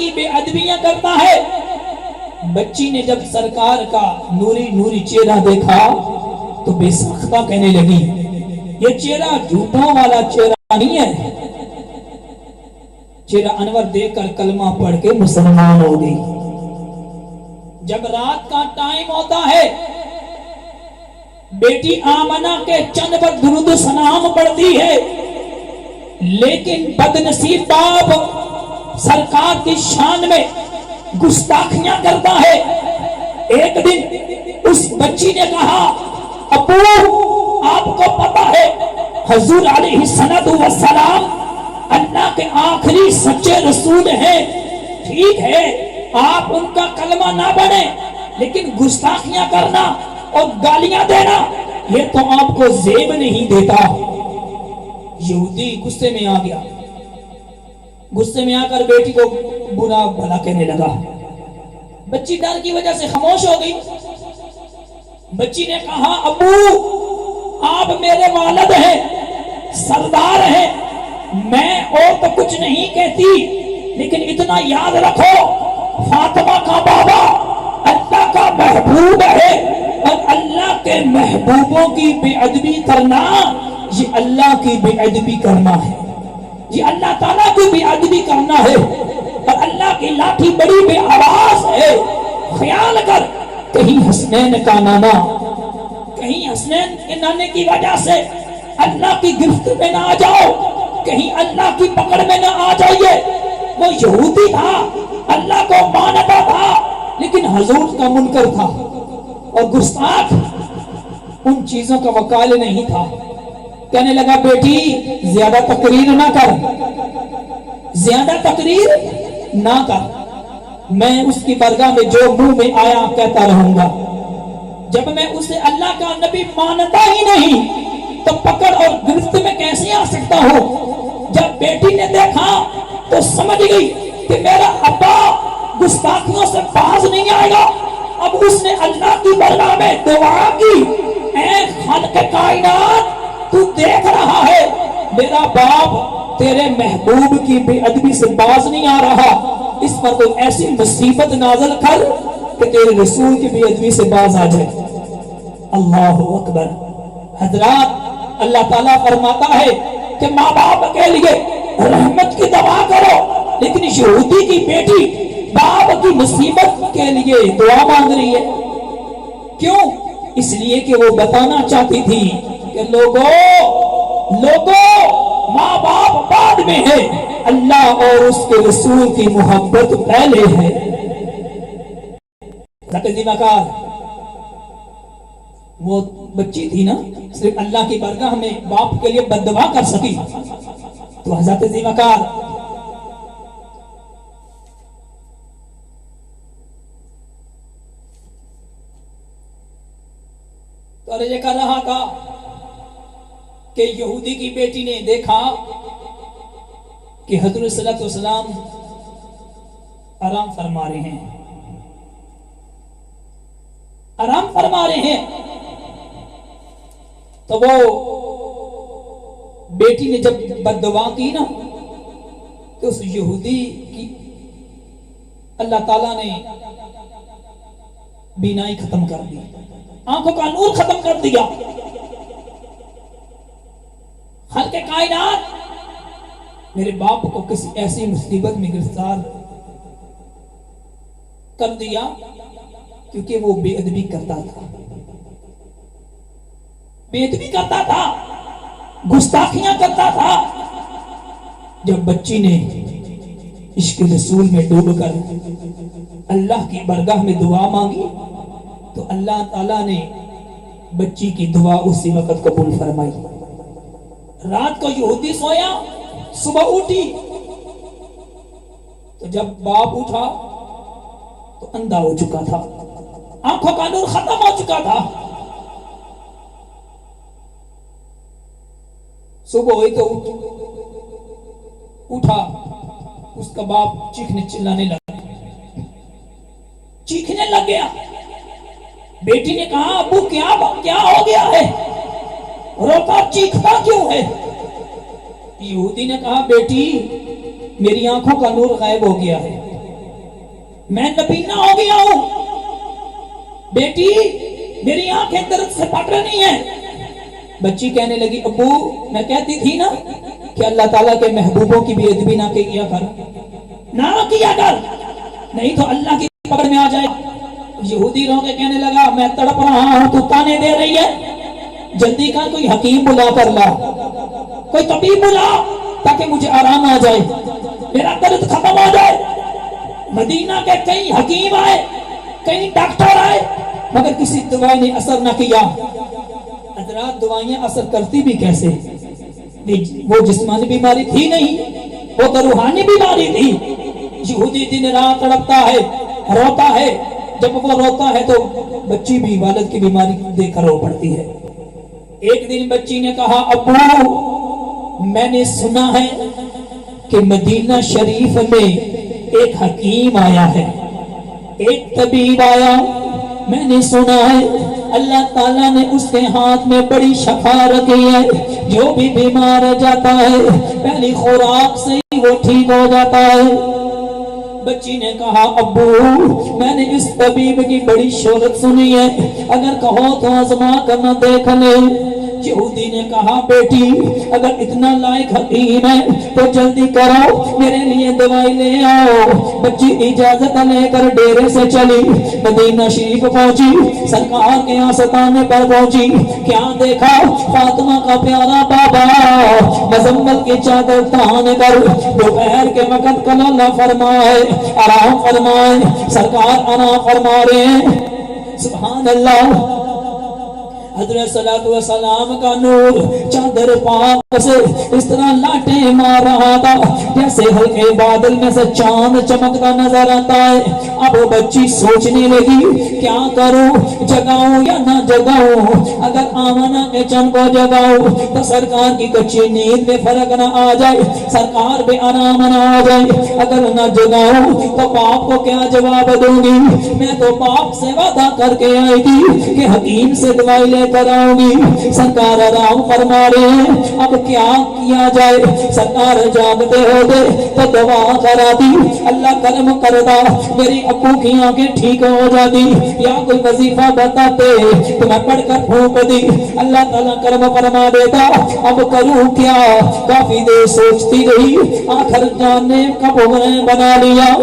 کی بے ادبیاں کرتا ہے۔ بچی نے جب سرکار کا نوری نوری چہرہ دیکھا تو بے ساختہ کہنے لگی یہ چہرہ جھوٹوں والا چہرہ نہیں ہے۔ چہرہ انور دیکھ کر کلمہ پڑھ کے مسلمان ہو گئی۔ جب رات کا ٹائم ہوتا ہے بیٹی آمنہ کے چند پر درود و سلام پڑھتی ہے، لیکن بدنصیب باپ سرکار کی شان میں گستاخیاں کرتا ہے۔ ایک دن اس بچی نے کہا ابو آپ کو پتا ہے حضور علیہ السلام اللہ کے آخری سچے رسول ہیں، ٹھیک ہے آپ ان کا کلمہ نہ پڑھیں لیکن گستاخیاں کرنا اور گالیاں دینا یہ تو آپ کو زیب نہیں دیتا۔ یہودی غصے میں آ گیا، غصے میں آ کر بیٹی کو برا بھلا کہنے لگا۔ بچی ڈر کی وجہ سے خاموش ہو گئی۔ بچی نے کہا ابو آپ میرے والد ہیں، سردار ہیں، میں اور تو کچھ نہیں کہتی لیکن اتنا یاد رکھو فاطمہ کا بابا اللہ کا محبوب ہے اور اللہ کے محبوبوں کی بے ادبی کرنا یہ اللہ کی بے ادبی کرنا ہے، یہ اللہ تعالیٰ کی بے ادبی کرنا ہے اور اللہ کی لاٹھی بڑی بے آواز ہے۔ خیال کر کہیں حسنین کا نانا، کہیں حسنین کے نانے کی وجہ سے اللہ کی گرفت میں نہ آ جاؤ، کہیں اللہ کی پکڑ میں نہ آ جائیے۔ وہ یہودی تھا، اللہ کو مانتا تھا لیکن حضور کا منکر تھا اور گستاخ ان چیزوں کا وکال نہیں تھا۔ کہنے لگا بیٹی زیادہ تقریر نہ کر، زیادہ تقریر نہ کر، میں اس کی برگاہ میں جو منہ میں آیا کہتا رہوں گا۔ جب میں اسے اللہ کا نبی مانتا ہی نہیں تو پکڑ اور گرفت میں کیسے آ سکتا ہوں؟ جب بیٹی نے دیکھا تو سمجھ گئی کہ میرا ابا گستاخیوں سے باز نہیں آئے گا۔ اب اس نے اللہ کی برگاہ میں دعا کی اے خالق کائنات تو دیکھ رہا ہے میرا باپ تیرے محبوب کی بے ادبی سے باز نہیں آ رہا، اس پر کوئی ایسی مصیبت نازل کر کہ تیرے رسول کی بے ادبی سے باز آ جائے۔ اللہ اکبر۔ حضرات اللہ تعالیٰ فرماتا ہے کہ ماں باپ کے لیے رحمت کی دعا کرو، لیکن یہودی کی بیٹی باپ کی مصیبت کے لیے دعا مانگ رہی ہے۔ کیوں؟ اس لیے کہ وہ بتانا چاہتی تھی کہ لوگوں ماں باپ بعد میں ہے، اللہ اور اس کے رسول کی محبت پہلے ہے۔ وہ بچی تھی نا، صرف اللہ کی برگاہ میں باپ کے لیے بد دعا کر سکی تو حضرت ذیمکار تو یہ کر رہا تھا کہ یہودی کی بیٹی نے دیکھا کہ حضرت صلی اللہ علیہ وسلم آرام فرما رہے ہیں، آرام فرما رہے ہیں، تو وہ بیٹی نے جب بد دعا کی نا تو اس یہودی کی اللہ تعالیٰ نے بینائی ختم کر دی، آنکھوں کا نور ختم کر دیا۔ خالق کائنات میرے باپ کو کسی ایسی مصیبت میں گرفتار کر دیا کیونکہ وہ بے ادبی کرتا تھا، بے ادبی کرتا تھا، گستاخیاں کرتا تھا۔ جب بچی نے عشق رسول میں ڈوب کر اللہ کی برگاہ میں دعا مانگی تو اللہ تعالیٰ نے بچی کی دعا اسی وقت قبول فرمائی۔ رات کو یہودی سویا، صبح اٹھی تو جب باپ اٹھا تو اندھا ہو چکا تھا، آنکھوں کا نور ختم ہو چکا تھا۔ صبح ہوئی تو اٹھا، اس کا باپ چیخنے چلانے لگا، چیخنے لگ گیا۔ بیٹی نے کہا ابو کیا ہو گیا ہے، روتا چیختا کیوں ہے؟ یہودی نے کہا بیٹی میری آنکھوں کا نور غائب ہو گیا ہے، میں نبینا ہو گیا ہوں، بیٹی میری آنکھیں درد سے پھٹ رہی ہیں۔ بچی کہنے لگی ابو میں کہتی تھی نا کہ اللہ تعالیٰ کے محبوبوں کی بے ادبی نہ کیا کر، نہ کیا کر، نہیں تو اللہ کی پکڑ میں آ جائے۔ یہودی رو کے کہنے لگا میں تڑپ رہا ہوں، تو تانے دے رہی ہے، جلدی کر کوئی حکیم بلا کر لا، کوئی طبیب بلا تاکہ مجھے آرام آ جائے، میرا درد ختم ہو جائے۔ مدینہ کے کئی حکیم آئے، کئی ڈاکٹر آئے، مگر کسی دوائی نے اثر نہ کیا۔ حضرات دوائیاں اثر کرتی بھی کیسے؟ وہ جسمانی بیماری تھی نہیں، وہ تو روحانی بیماری تھی۔ یہودی دن رات تڑپتا ہے، روتا ہے، جب وہ روتا ہے تو بچی بھی والد کی بیماری دیکھ کر رو پڑتی ہے۔ ایک دن بچی نے کہا ابو میں نے سنا ہے کہ مدینہ شریف میں ایک حکیم آیا ہے، ایک طبیب آیا، میں نے سنا ہے اللہ تعالیٰ نے اس کے ہاتھ میں بڑی شفا رکھی ہے، جو بھی بیمار جاتا ہے پہلی خوراک سے ہی وہ ٹھیک ہو جاتا ہے۔ بچی نے کہا ابو میں نے اس طبیب کی بڑی شہرت سنی ہے، اگر کہو تو آزما کر نہ دیکھ لے۔ یہودی نے کہا بیٹی اگر اتنا لائق حکیم ہے تو جلدی کرو میرے لیے دوائی لے آؤ۔ بچی اجازت لے کر ڈیرے سے چلی، مدینہ شریف پہنچی، سرکار کے آستانے پر پہنچی، کیا دیکھا فاطمہ کا پیارا بابا مزمل کی چادر تان کر دوپہر کے وقت کلالہ فرمائے، آرام فرمائے، سرکار آرام فرما رہے ہیں۔ سبحان اللہ، حضرت صلی اللہ علیہ وسلم کا نور چادر پاک سے اس طرح لاٹیں مار رہا تھا جیسے ہلکے بادل میں سے چاند چمکتا نظر آتا ہے۔ اب وہ بچی سوچنے لگی کیا کروں، جگاؤں یا نہ جگاؤں؟ اگر آمنہ کے چند کو جگاؤں تو سرکار کی کچی نیند میں فرق نہ آ جائے، سرکار بے آرام نہ آ جائے، اگر نہ جگاؤں تو باپ کو کیا جواب دوں گی؟ میں تو باپ سے وعدہ کر کے آئی تھی کہ حکیم سے دوائی لے کر آؤں گی۔ سرکار آرام فرما رہے ہیں، اب کیا کیا جائے؟ سرکار جاگتے ہوتے تو دعا کرا دی، اللہ کرم کرتا میری ابو کی آنکھیں ٹھیک ہو جاتی، یا کوئی وظیفہ بتاتے تو میں پڑھ کر پھونک دی، اللہ تعالیٰ کرم فرما دیتا۔ اب کروں کیا؟ کافی دیر سوچتی رہی، آخر جانے کا پروگرام بنا لیا،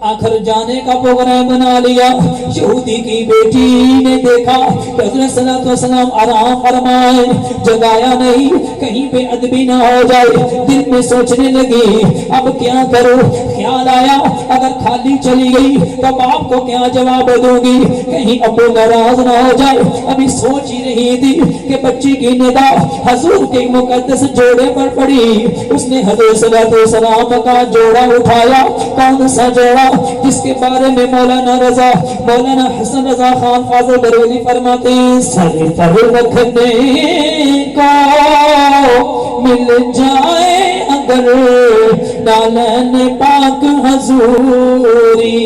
آخر جانے کا پروگرام بنا لیا۔ یہودی کی بیٹی نے دیکھا کہ حضرت صلی اللہ علیہ وسلم آرام فرمائے، جگایا نہیں کہیں بے ادبی نہ ہو جائے، دل میں سوچنے لگی اب کیا کروں؟ خیال آیا اگر خالی چلی گئی تو باپ کو کیا جواب دوں گی، کہیں ابو ناراض نہ ہو جائے۔ ابھی سوچ ہی رہی تھی کہ بچی کی نگاہ حضور کے مقدس جوڑے پر پڑی، اس نے حضرت صلی اللہ علیہ وسلم کا جوڑا اٹھایا۔ کون سا جوڑا؟ جس کے بارے میں مولانا حسن رضا خان فاضل بریلوی فرماتے ہیں سر پر رکھنے کو مل جائے اگر نالین پاک حضوری،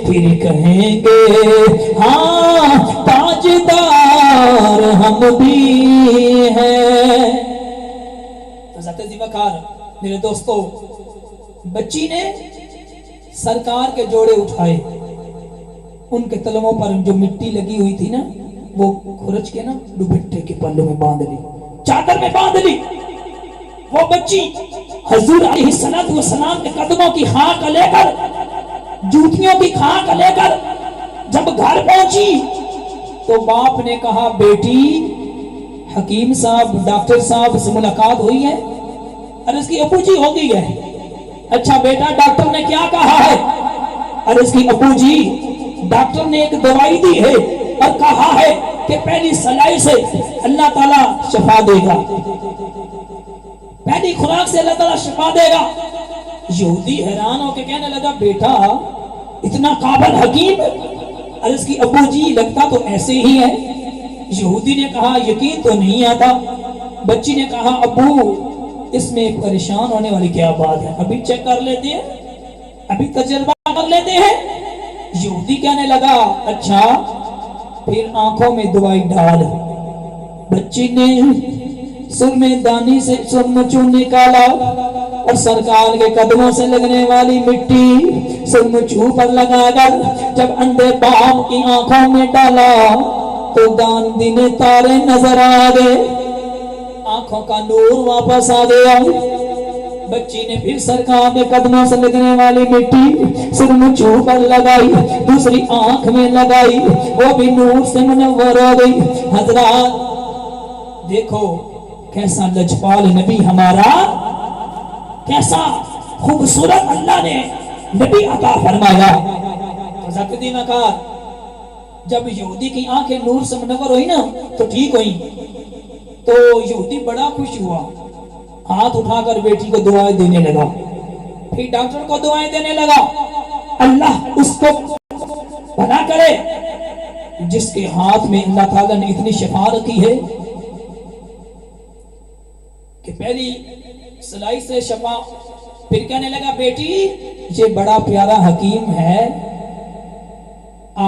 پھر کہیں گے ہاں تاجدار ہم بھی ہیں۔ حضرت ذیوکار میرے دوستو، بچی نے سرکار کے جوڑے اٹھائے، ان کے تلموں پر جو مٹی لگی ہوئی تھی نا وہ کھرچ کے نا دوپٹے کے پلوں میں باندھ لی، چادر میں باندھ لی۔ وہ بچی حضور علیہ السلام کے قدموں کی خاک لے کر، جوتیوں کی خاک لے کر جب گھر پہنچی تو باپ نے کہا بیٹی حکیم صاحب ڈاکٹر صاحب سے ملاقات ہوئی ہے؟ عرض کی ابو جی ہو گئی ہے۔ اچھا بیٹا ڈاکٹر نے کیا کہا ہے؟ عرض کی ابو جی ڈاکٹر نے ایک دوائی دی ہے اور کہا ہے کہ پہلی سلائی سے اللہ تعالیٰ شفا دے گا، پہلی خوراک سے اللہ تعالیٰ شفا دے گا۔ یہودی حیران ہو کے کہنے لگا بیٹا اتنا قابل حکیم؟ عرض کی ابو جی لگتا تو ایسے ہی ہے۔ یہودی نے کہا یقین تو نہیں آتا۔ بچی نے کہا ابو اس میں پریشان ہونے والی کیا بات ہے، ابھی چیک کر لیتے ہیں، ابھی تجربہ کر لیتے ہیں۔ یہودی کہنے لگا اچھا پھر آنکھوں میں دوائی ڈال۔ بچی نے سرمے دانی سے سرمچو نکالا، اور سرکار کے قدموں سے لگنے والی مٹی سر مچھو پر لگا کر جب اندھے باپ کی آنکھوں میں ڈالا تو دان دن تارے نظر آ گئے، آنکھوں کا نور واپس آ گیا۔ بچی نے پھر سرکار کے قدموں سے لگنے والی مٹی سر مچھو پر لگائی، دوسری آنکھ میں لگائی، وہ بھی نور سے منور ہو گئی۔ حضرات دیکھو کیسا لجپال نبی ہمارا، کیسا خوبصورت اللہ نے نبی عطا فرمایا۔ زکدی میں کہا جب یہودی کی آنکھیں نور سے منور ہوئی نا تو ٹھیک ہوئی، تو یہودی بڑا خوش ہوا، ہاتھ اٹھا کر بیٹی کو دعائیں دینے لگا، پھر ڈاکٹر کو دعائیں دینے لگا۔ اللہ اس کو بنا کرے جس کے ہاتھ میں اللہ تعالیٰ نے اتنی شفا رکھی ہے کہ پہلی سلائی سے شفا، پھر کہنے لگا بیٹی یہ بڑا پیارا حکیم ہے،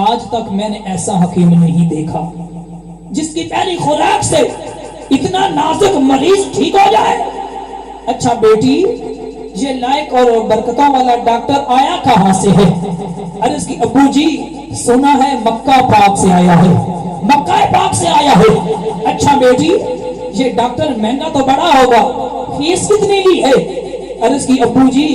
آج تک میں نے ایسا حکیم نہیں دیکھا جس کی پہلی خوراک سے اتنا نازک مریض ٹھیک ہو جائے۔ اچھا بیٹی یہ لائق اور برکتوں والا ڈاکٹر آیا کہاں سے ہے؟ عرض کی ابو جی سنا ہے مکہ پاک سے آیا ہے، مکہ پاک سے آیا ہے۔ اچھا بیٹی یہ ڈاکٹر مہنگا تو بڑا ہوگا، فیس کتنی لی ہے؟ عرض کی ابو جی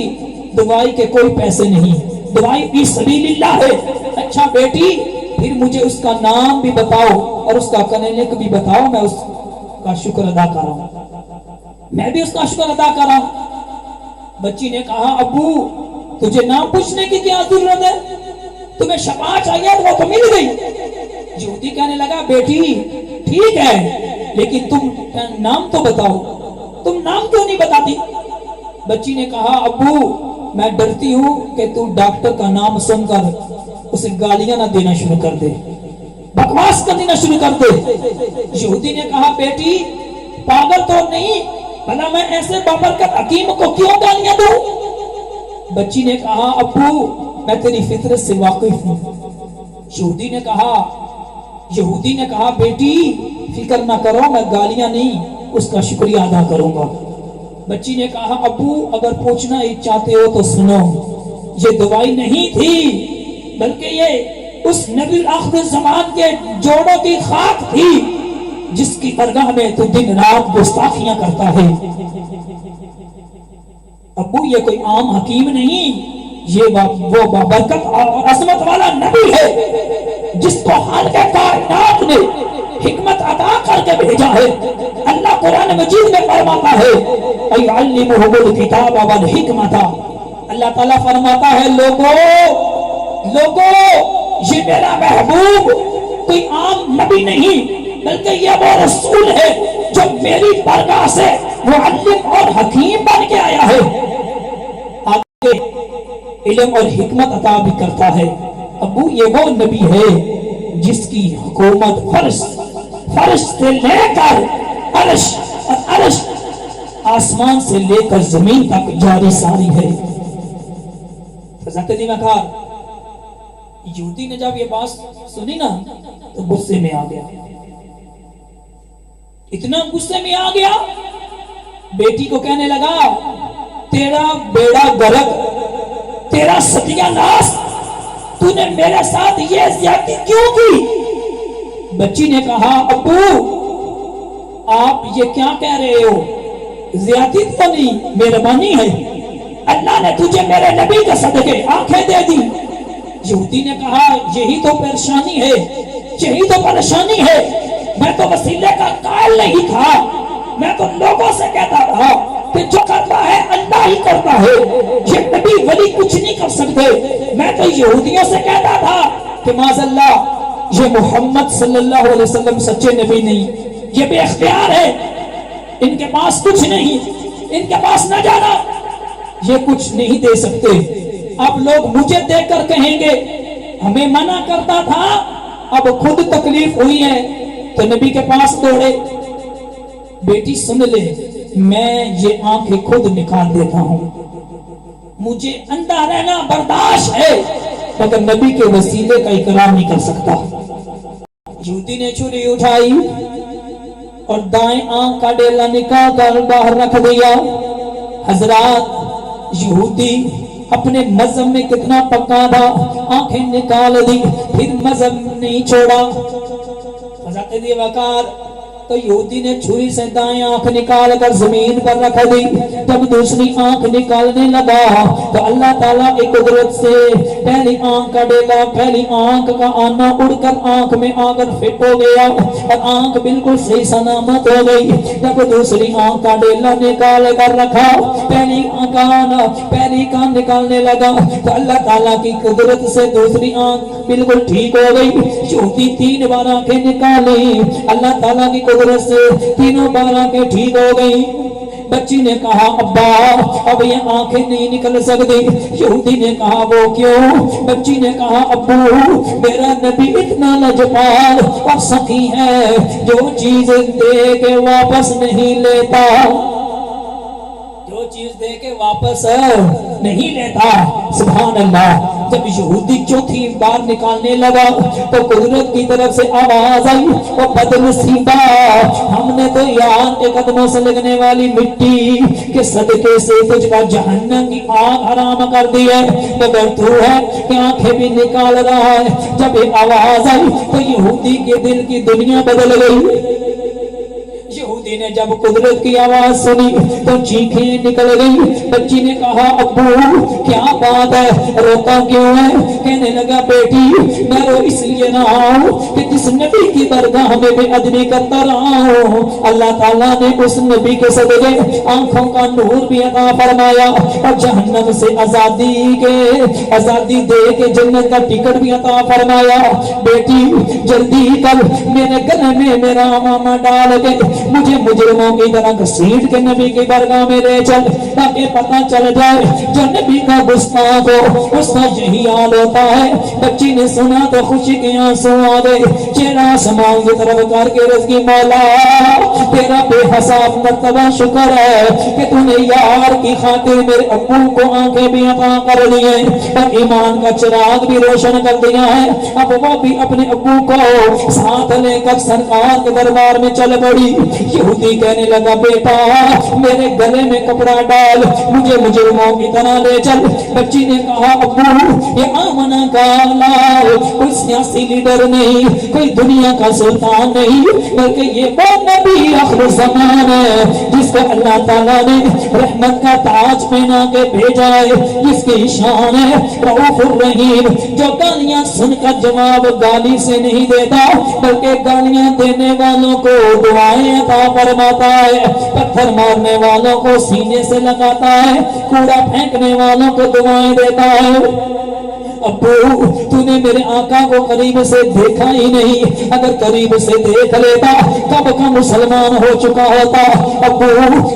دوائی کے کوئی پیسے نہیں، دوائی فی سبیل اللہ ہے۔ اچھا بیٹی پھر مجھے اس کا نام بھی بتاؤ اور اس کا کلینک بھی بتاؤ، میں اس کا شکر ادا کروں، میں بھی اس کا شکر ادا کروں۔ بچی نے کہا ابو تجھے نام پوچھنے کی کیا ضرورت ہے، تمہیں شفا چاہیے وہ تو مل گئی۔ یہودی کہنے لگا بیٹی ٹھیک ہے لیکن تم نام تو بتاؤ، تم نام کیوں نہیں بتاتی؟ بچی نے کہا ابو میں ڈرتی ہوں کہ تو ڈاکٹر کا نام سن کر اسے گالیاں نہ دینا شروع کر دے، بکواس کر دینا شروع کر دے۔ یہودی نے کہا بیٹی پاگل تو نہیں، بھلا میں ایسے بابرکت حکیم کو کیوں گالیاں دوں؟ بچی نے کہا ابو میں تیری فطرت سے واقف ہوں۔ یہودی نے کہا بیٹی فکر نہ کرو، میں گالیاں نہیں اس کا شکریہ ادا کروں گا۔ بچی نے کہا ابو اگر پوچھنا ہی چاہتے ہو تو سنو، یہ دوائی نہیں تھی بلکہ یہ اس نبی آخر زمان کے جوڑوں کی خاک تھی جس کی درگاہ میں تو دن رات گستاخیاں کرتا ہے۔ ابو یہ کوئی عام حکیم نہیں، یہ وہ بابرکت اور عظمت والا نبی ہے جس کو خالق کائنات نے حکمت عطا کر کے بھیجا ہے۔ اللہ قرآن مجید میں فرماتا ہے اَيُعَلِّمُهُمُ الْكِتَابَ وَالْحِكْمَةَ، اللہ تعالیٰ فرماتا ہے لوگوں یہ میرا محبوب کوئی عام نبی نہیں بلکہ یہ وہ رسول ہے جو میری بارگاہ سے معلم اور حکیم بن کے آیا ہے، آگے علم اور حکمت عطا بھی کرتا ہے۔ ابو یہ وہ نبی ہے جس کی حکومت فرش سے لے کر عرش آسمان سے لے کر زمین تک جاری ساری ہے۔ فضاقتی میں کہا یہودی نے جب یہ بات سنی نا تو غصے میں آ گیا، اتنا غصے میں آ گیا، بیٹی کو کہنے لگا تیرا بیڑا غرق، تیرا ستیہ ناس، تو نے میرے ساتھ یہ زیادتی کیوں کی؟ بچی نے کہا ابو آپ یہ کیا کہہ رہے ہو، زیادتی تو نہیں مہربانی ہے، اللہ نے تجھے میرے نبی کے صدقے آنکھیں دے دی۔ یہودی نے کہا یہی تو پریشانی ہے، یہی تو پریشانی ہے، میں تو وسیلے کا قائل نہیں تھا، میں تو لوگوں سے کہتا تھا کہ جو کرتا ہے اللہ ہی کرتا ہے، یہ نبی ولی کچھ نہیں کر سکتے۔ میں تو یہودیوں سے کہتا تھا کہ معاذ اللہ یہ محمد صلی اللہ علیہ وسلم سچے نبی نہیں، یہ بے اختیار ہے، ان کے پاس کچھ نہیں، ان کے پاس نہ جانا، یہ کچھ نہیں دے سکتے۔ اب لوگ مجھے دیکھ کر کہیں گے ہمیں منع کرتا تھا، اب خود تکلیف ہوئی ہے تو نبی کے پاس دوڑے۔ بیٹی سن لے میں یہ آنکھیں خود نکال دیتا ہوں، مجھے اندھا رہنا برداشت ہے مگر نبی کے وسیلے کا اقرار نہیں کر سکتا۔ یہودی نے چھری اٹھائی اور دائیں آنکھ کا ڈیلا نکال کر باہر رکھ دیا، حضرات یہودی اپنے مذہب میں کتنا پکا تھا، آنکھیں نکال دی پھر مذہب نہیں چھوڑا. حضرت دی وقار تو یہودی نے چھری سے دائیں آنکھ نکال کر زمین پر رکھ دی. جب دوسری آنکھ نکالنے لگا تو اللہ تعالیٰ ایک قدرت سے پہلی آنکھ کا ڈیلا، پہلی آنکھ کا آنا اڑ کر آنکھ میں آ کر فٹ ہو گیا اور آنکھ بالکل صحیح سلامت ہو گئی. جب دوسری آنکھ کا ڈیلا نکال کر رکھا، پہلی آنکھ کا آنا پہلی کان نکالنے لگا تو اللہ تعالیٰ کی قدرت سے دوسری آنکھ بالکل ٹھیک ہو گئی. یہودی 3 بار آنکھیں نکالی، اللہ تعالیٰ کی قدرت سے تینوں بار آنکھیں ٹھیک ہو گئی. بچی نے کہا ابا اب یہ آنکھیں نہیں نکل سکتی. یہودی نے کہا وہ کیوں؟ بچی نے کہا ابو میرا نبی اتنا لجپال اور سخی ہے جو چیز دے کے واپس نہیں لیتا، جو چیز دے کے واپس نہیں لیتا. سبحان اللہ. جب یہودی چوتھی بار نکالنے لگا تو قدرت کی طرف سے آواز آئی وہ بدنصیبہ ہم نے تو یار کے قدموں سے لگنے والی مٹی کے صدقے سے تجھ کا جہنم کی آگ حرام کر دی ہے، مگر تو ہے کہ آنکھیں بھی نکال رہا ہے. جب یہ آواز آئی تو یہودی کے دل کی دنیا بدل گئی. یہودی نے جب قدرت کی آواز سنی تو چیخیں نکل گئی. بچی نے کہا ابو کیا بات ہے، روتا کیوں ہے؟ کہنے لگا بیٹی میں رو اس لیے نہ ہوں کہ جس نبی کی درگاہ میں بے ادبی کرتا رہا ہوں اللہ تعالیٰ نے اس نبی کے صدقے آنکھوں کا نور بھی عطا فرمایا اور جہنم سے آزادی دے کے جنت کا ٹکٹ بھی عطا فرمایا. بیٹی جلدی کر میرے گلے میں میرا امامہ ڈال کے مجھے مجرموں کی طرح گھسیٹ کے نبی کی درگاہ میں لے چل تاکہ پتہ چل جائے جو نبی کا گستاخ ہو اس کا یہی حال ہوتا ہے. بچی نے سنا تو خوشی کے آنسو آ گئے. چہرہ آسمان کی طرف کر کے رض کی مولا تیرا بے حساب مرتبہ شکر ہے کہ تو نے یار کی خاطر میرے ابو کو آنکھیں بھی عطا کر دی ہیں اور ایمان کا چراغ بھی روشن کر دیا ہے. اب وہ بھی اپنے ابو کو ساتھ لے کر سرکار کے دربار میں چل پڑی. یہودی کہنے لگا بیٹا میرے گلے میں کپڑا ڈال مجھے مجرموں کی طرح لے چل. بچی نے کہا ابو یہ آمنہ کا لال کوئی سیاسی لیڈر نہیں، کوئی دنیا کا سلطان نہیں، بلکہ یہ وہ نبی آخر زمان ہے جس کو اللہ تعالیٰ نے رحمت کا تاج پہنا کے بھیجا ہے. جس کی شان ہے رؤوف الرحیم، جو گالیاں سن کر جواب گالی سے نہیں دیتا بلکہ گالیاں دینے والوں کو دعائیں عطا فرماتا ہے، پتھر مارنے والوں کو سینے سے لگاتا ہے، کوڑا پھینکنے والوں کو دعائیں دیتا ہے. ابو تو نے میرے آقا کو قریب سے دیکھا ہی نہیں، اگر قریب سے دیکھ لیتا کب کا مسلمان ہو چکا ہوتا. ابو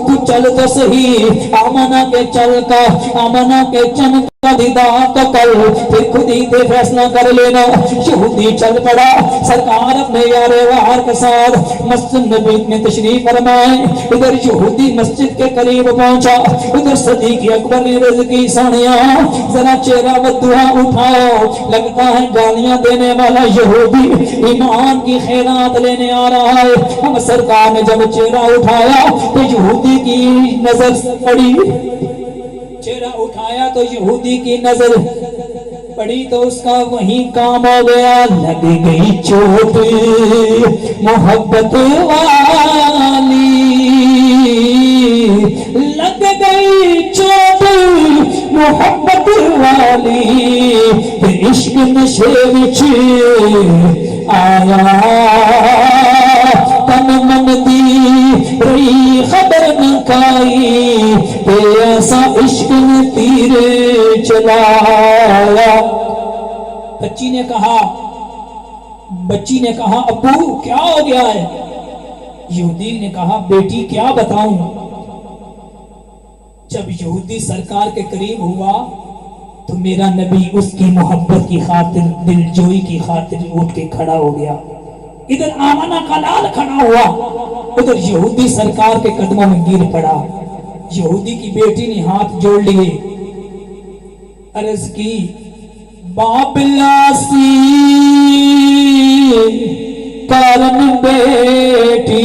تو چل تو صحیح، آمنہ کے چل کا آمنہ کے چن کا دیدار تو کل پھر خود ہی دے فیصلہ کر لینا. یہودی چل پڑا. سرکار اپنے یار وہار کے ساتھ مسجد نبی میں تشریف فرمائے. ادھر یہودی مسجد کے قریب پہنچا، ادھر صدیق اکبر نے رض کی سانیاں ذرا چہرہ بدعا اٹھاؤ، لگتا ہے گالیاں دینے والا یہودی ایمان کی خیرات لینے آ رہا ہے. ہم سرکار نے جب چہرہ اٹھایا تو یہودی کی نظر پڑی، چہرہ اٹھایا تو یہودی کی نظر پڑی تو اس کا وہیں کام ہو گیا. لگ گئی چوٹ محبت والی، لگ گئی چوٹ محبت والی، عشق نشے وچ آیا تن من دی رہی خبر نہ کائی ایسا عشق نے تیر چلایا. بچی نے کہا ابو کیا ہو گیا ہے؟ یہودی نے کہا بیٹی کیا بتاؤں. جب یہودی سرکار کے قریب ہوا تو میرا نبی اس کی محبت کی خاطر دل جوئی کی خاطر اٹھ کے کھڑا ہو گیا. ادھر آمنہ کا لال کھڑا ہوا، ادھر یہودی سرکار کے قدموں میں گر پڑا. یہودی کی بیٹی نے ہاتھ جوڑ لیے، عرض کی بابلاسی کارن بیٹی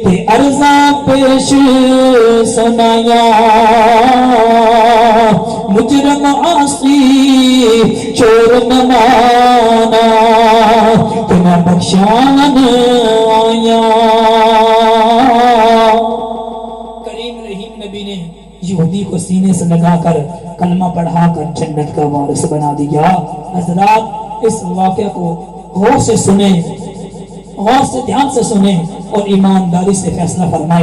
تے عرضاں پیش سنایا مجرم عاصی چور نہ مانا کہ میں بخشان آیا. کریم رحیم نبی نے یہودی کو سینے سے لگا کر کلمہ پڑھا کر جنت کا وارث بنا دیا. حضرات اس واقعہ کو غور سے سنیں, غور سے دھیان سے سنیں اور ایمانداری سے فیصلہ فرمائیں.